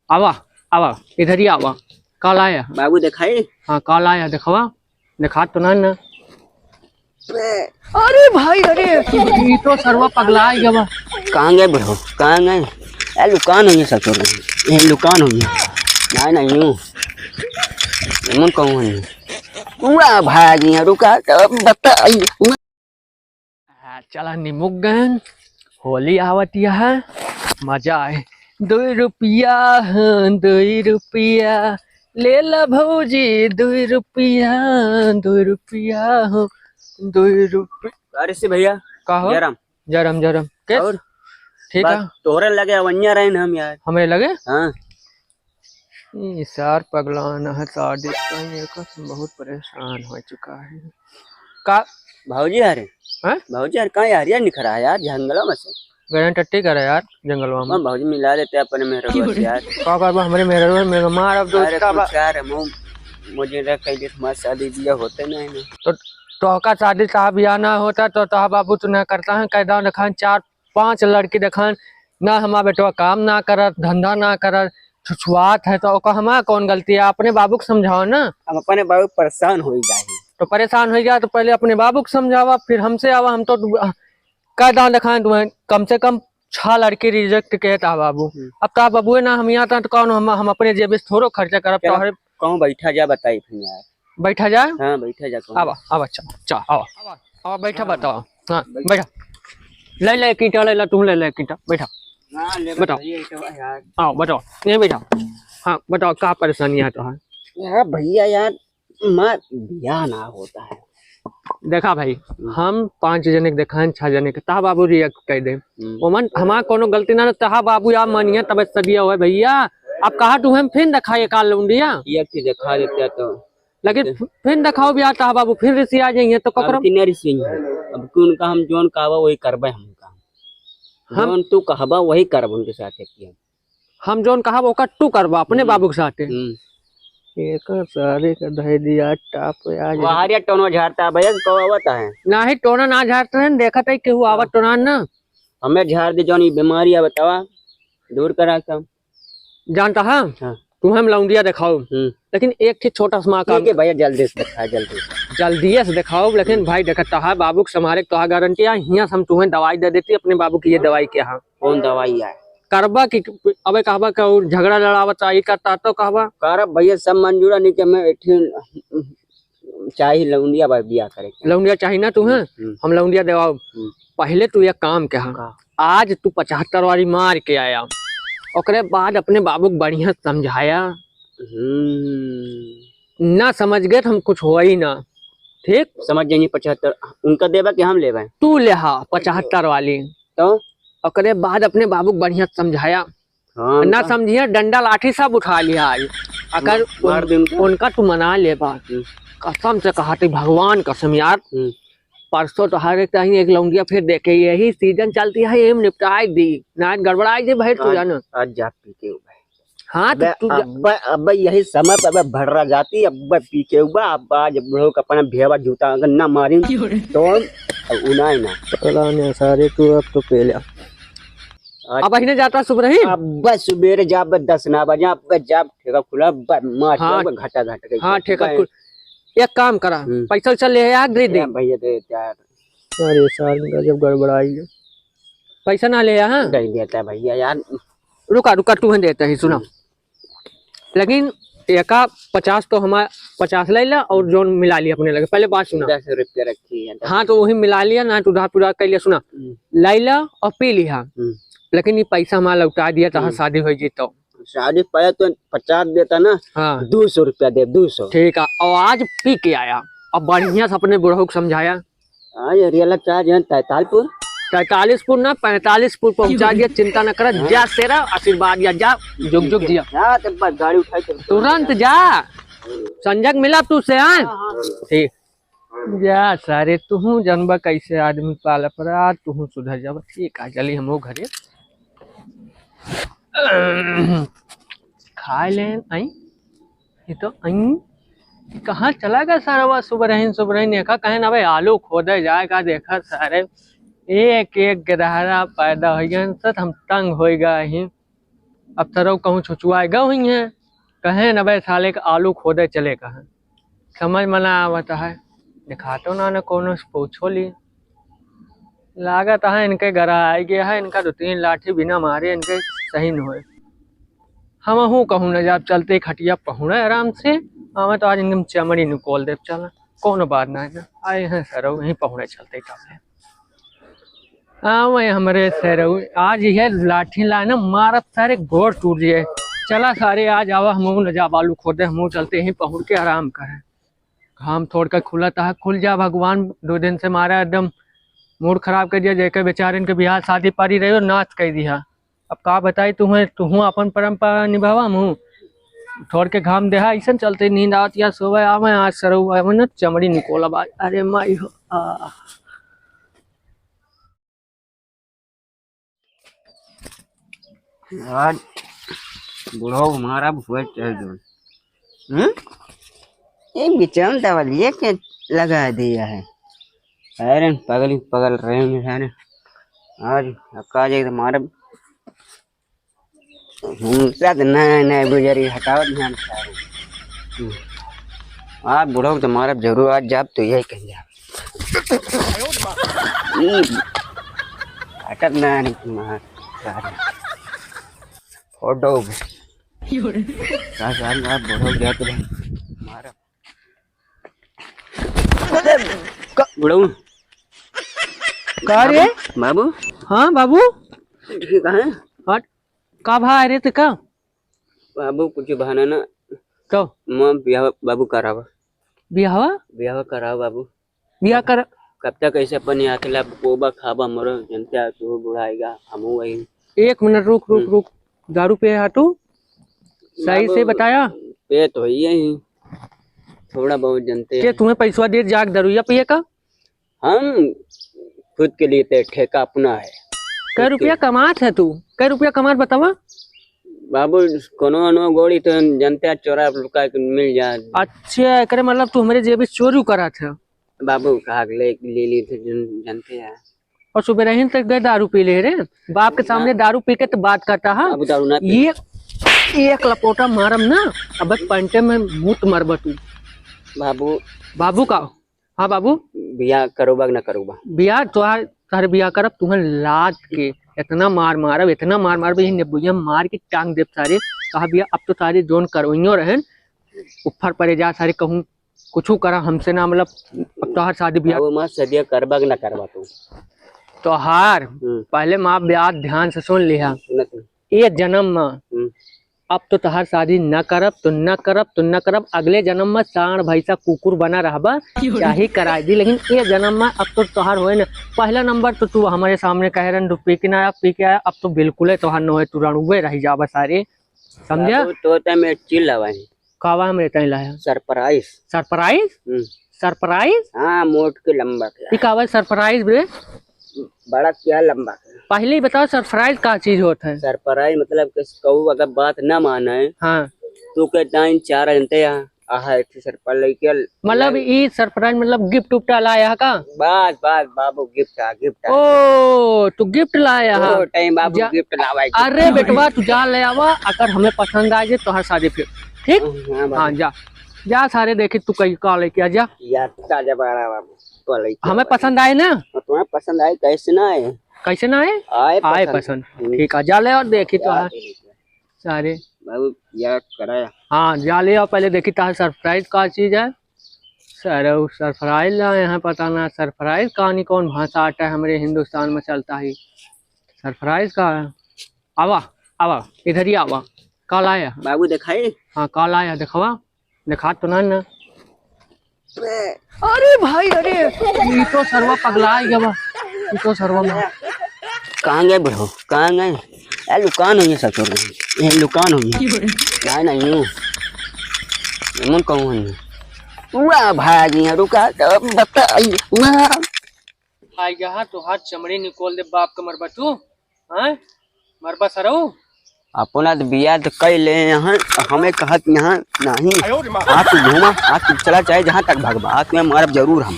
आवा आवा इधर ही आवा। काल आया बाबू दिखाई। हाँ काल आया दिखावा दिखा तो ना। अरे भाई अरे ये तो सर्वा पगला ही गवा। कहाँ गए ब्रो कहाँ गए? यार लुकान हुई है सब छोड़ ये लुकान हुई है नहीं हूँ मन कहूँ नहीं पूरा भागी रुका तब बताइए। चला निमुक गए होली आवत है मजा आए। 2 रुपया 2 रुपया ले ला भौजी 2 रुपया 2 रुपया हो 2 रुपया। अरे से भैया कहो जरम जरम जरम कैस और ठीक है तोहरे लगे अवन्या रहे न हम यार हमें लगे हाँ सार पगलाना है शादी बहुत परेशान हो चुका है का भाजी यार भाजी यार कहाँ यार निखरा है यार जंगलों में से गारंटी करे यार जंगलवा में भाजी मिला देते अपने मेहरबान यार का करबा हमारे मेहरबान में मार अब दोस्त का बा यार मुझे रख के हमारी शादी बिया होते नहीं तो का शादी साहब बिया ना होता तो तोहा बाबू तू ना करता है कैदा रखान 4-5 लड़की देखान ना हमारा बेटवा काम ना करत धंधा ना करत छुछुआत है तो हमारा कौन गलती है अपने बाबू को समझाओ ना। हम अपने बाबू परेशान हो जाए तो परेशान हो गया तो पहले अपने बाबू को समझावा फिर हमसे आवा। हम तो कैदा दिखाएं तुम्हें कम से कम 6 लड़की रिजेक्ट कहता बाबू। अब तो बाबू ना हम यहाँ तो कौन हम अपने जेब से थोड़ो खर्चा करब तो कौन बैठा जा बताई यार बैठा जाए हाँ बैठा जा आवा आवा चल आवा आवा बैठा बताओ हाँ बैठा ले कीटा ले ला तुम ले कीटा बैठा बताओ आओ बताओ ये बैठा हाँ बताओ क्या परेशानी है तो यार भैया यार माँ बिया ना होता है। देखा भाई हम 5 जने के देखा 6 जने के तहा बाबू रिएक्ट कर दे ओमन हमारा कोनो गलती ना तहा बाबू आप मानिए तब सदिया हुआ भैया आप कहा तुम्हें फिर दिखाइए काल लौंडिया दिखा देते तो लेकिन फिर दिखाओ भी आता बाबू फिर रिसी आ जाएंगे तो ककरो अब उनका हम जोन कहवा वही करबे हम तू कहबा वही करब उनके साथ हम जोन कहा ओकर तू करबा अपने बाबू के साथ एक सारे का दे दिया टाप आज वहारिया टोनो झाड़ता भैया कवावत है ना ही टोना ना झाड़ते हैं देखा था केहू आवत टोना ना हमें झाड़ दे जोन बीमारी है बतावा दूर करा सब जानता है तुम्हें लौंडिया दिखाओ लेकिन एक ठीक छोटा सा काम भैया जल्दी से दिखा जल्दी से दिखाओ लेकिन भाई देखता है बाबू के समारे तो गारंटी है यहाँ हम तुम्हें दवाई दे देती अपने बाबू की ये दवाई क्या है कौन दवाई है करबा की अबे कहबा का झगड़ा लड़ावता ये करता तो कहबा करब भैया सब मंजूरा नहीं के मैं चाहिए लौंडिया बिया करे लौंडिया चाहिए ना तुम्हें हम लौंडिया देवाओ पहले तू एक काम क्या आज तू 75 वाली मार के आया ओकरे बाद अपने बाबू को बढ़िया समझाया ना समझ गए हम कुछ हुआ ही ना ठीक समझ जाइए 75 उनका देवा कि हम लेवा तू ले 75 वाली तो ओकरे बाद अपने बाबू को बढ़िया समझाया ना समझिए डंडा लाठी सब उठा लिया आज अगर उनका तू मना ले बात कसम से कहा भगवान कसम यार परसों तो हर एक लौंडिया फिर देखे यही सीजन चलती है एम निपटाई दी ना गड़बड़ाई दे भाई तू जाना आज जा पी के हाँ तो अब यही समय पे अब भर जाती अब पी के अब आज लोग अपना भेवा जूता अगर ना मारी तो उनाई ना पता नहीं सारे तू अब तो पहले अब अही जाता सुबह ही अब सुबेरे जब 10 ना बजे अब जब ठेका खुला मार घाटा घाटा हाँ ठेका एक काम करा पैसा चल ले यार दे दे भैया दे यार अरे साल जब गड़बड़ाई पैसा ना ले हाँ दे देता भैया यार रुका रुका तू देता ही सुना लेकिन एका 50 तो हमारा 50 ले ला और जोन मिला लिया अपने लगे पहले बात सुना 10 रुपया रखी है हाँ तो वही मिला लिया ना तो उधार पुरा कर लिया सुना लाई ला और पी लिया लेकिन ये पैसा हमारा लौटा दिया तो शादी हो जी तो शादी पाया तो 50 देता ना हाँ 200 रुपया दे 200 ठीक है और आज पी के आया अब बढ़िया से अपने बुढ़ऊ को समझाया रियल चार्ज है 43पुर ना 45पुर पहुंचा दिया चिंता न कर जा तेरा आशीर्वाद या जा जुग जुग जिया गाड़ी उठाई तुरंत जा संजग मिला तू से ठीक जा सारे तू जनबा कैसे आदमी पाला पर तू सुधर जा ठीक है चली हम घरे खा ले आई ये तो आई कहाँ चला गया सारा सुबह देखा कहीं ना भाई आलू खोदे जाएगा देखा सारे एक गिरहरा पैदा हो गया सत हम तंग हो गए अब तरह कहूँ छुचुआए गए हुई हैं, कहें नबे साले का आलू खोदे चले कहें, समझ में ना आवता है। दिखातो ना कोनो से पूछो ली, लागत है इनके घर आ गया है, इनका 2-3 लाठी बिना मारे इनके सही न होए। हम हूँ कहूँ न जब चलते खटिया पहुँचे आराम से, हमें तो आज इनके चमड़ी निकोल दे चला, कौन बात ना है। आए हैं सर वहीं पहुँचे चलते कब हाँ वही हमारे सर आज ये लाठी लाए ना मारत सारे गोड़ टूट जाए। चला सारे आज आवा हम न जा बालू खोदे, हम चलते यहीं पहुँच के आराम करें। घाम थोड़ कर खुला था, खुल जा भगवान, 2 दिन से मारा एकदम मूड खराब कर दिया। जेके बेचारे इनके बिहार शादी पारी रही और नाच कर दिया। अब का बताई तुम्हें, तुहू अपन परंपरा निभावा मुँह थोड़ के घाम देहा ऐसा चलते नींद आवत या सोवे आवे। आज सरऊ आवे न चमड़ी निकोला बाज, अरे माई हो आज बुढ़ो हमारा हुए चल जो एक बिचन दवालिए के लगा दिया है। अरे पगल पगल रहे हैं सारे आज अक्का जे हमारा शायद नए गुजरी हटावत ध्यान सारे आज बुढ़ो तुम्हारा जरूर आज जाब तो यही कह जा हटत ना नहीं तुम्हारा फोटो सारे बुढ़ो गया तो हमारा बुढ़ऊ का रे बाबू। हाँ बाबू ठीक है हट का भा रे तो का बाबू कुछ बहाना ना तो मां ब्याह बाबू करावा बियाह करावा बाबू बियाह कर कब तक ऐसे अपन यहाँ ला पोबा खाबा मरो जनता तू बुढ़ाएगा हम वही। 1 मिनट रुक रुक रुक, दारू पे हटू सही से बताया पे तो ही थोड़ा बहुत जनते के तुम्हें पैसा दे जाग दरुया पिए का। हम खुद के लिए तो ठेका अपना है। कै रुपया कमात है तू, कै रुपया कमात बतावा बाबू कोनो अनो गोड़ी तो जनता चोरा लुका के मिल जा। अच्छा करे मतलब तू हमारे जेब से चोरी करा था बाबू कहा ले ली थे जनते हैं और सुबह रही तक गए दारू पी ले रे बाप के सामने दारू पी के तो बात करता है। बाबू दारू ना ये एक लपोटा मारम ना अब पंटे में मुत मरब तू। बाबू बाबू का हाँ बाबू बिया करोबा ना करोबा बिया तुहार बिया करब तुम्हें लाद के इतना मार मारब इतना मार मारब यही नेबुया मार के टांग देव सारे। कहा बिया अब तो सारे जोन करोइयो रहन ऊपर परे जा सारे कहूँ कुछ करा हमसे ना मतलब अब तो हर शादी बिया मत सदिया करबा ना करबा तू तो हार पहले माँ ब्याह ध्यान से सुन लिया ये जन्म में अब तो तहार शादी न करब तो न करब तो न करब, अगले जन्म में सांड भैसा कुकुर बना रहबा चाहे करा दी, लेकिन ये जन्म में अब तो तोहार होए न। पहला नंबर तो तू हमारे सामने कह रहे पी के ना आया पी के आया, अब तो बिल्कुल है तोहार न होए, तू रणुए रही जाबा सारे समझा। तो मैं चिल लवाई कावा हमरे तई लाया सरप्राइज सरप्राइज सरप्राइज हाँ मोट के लंबा ये कावा सरप्राइज बे बड़ा क्या लंबा पहले ही बताओ सरप्राइज का चीज होता है। सरप्राइज मतलब कहू अगर बात ना माने हाँ तो के टाइम 4 घंटे आहा सरप्राइज मतलब ये सरप्राइज मतलब गिफ्ट उफ्ट लाया का बस बस बाबू गिफ्ट ओ तू गिफ्ट लाया टाइम बाबू गिफ्ट लावा। अरे बेटवा तू जा ले आवा, अगर हमें पसंद आ जाए तो हर शादी फिर ठीक। हाँ जा जा सारे देखे तू कहीं का लेके आ जा यार ताजा बड़ा बाबू हमें पसंद आए ना तुम्हें पसंद आए कैसे ना आए कैसे ना आए आए पसंद ठीक है जा ले और देखी तो सारे बाबू यार कराया हाँ जा ले और पहले देखी तो सरप्राइज का चीज है सर सरप्राइज लाए हैं पता ना सरप्राइज कहानी कौन भाषा आता है हमारे हिंदुस्तान में चलता है सरप्राइज का आवा आवा इधर ही आवा कल आया बाबू दिखाई हाँ कल आया दिखवा दिखा तो ना अरे भाई अरे ये तो सर्वा पगला गया ये तो सर्वा में कहाँ गए बुढ़ो कहाँ गए यार लुकान हुई सब ये लुकान हुई नहीं हूँ कहूँ पूरा भागी रुका बता यहाँ तो हाथ चमड़ी निकोल दे बाप का मरबा तू हाँ मरबा सरऊ अपना तो बिया तो कई ले यहाँ हमें कहत यहाँ नहीं आप घूमा आप चला चाहे जहाँ तक भगवा आप में मारब जरूर हम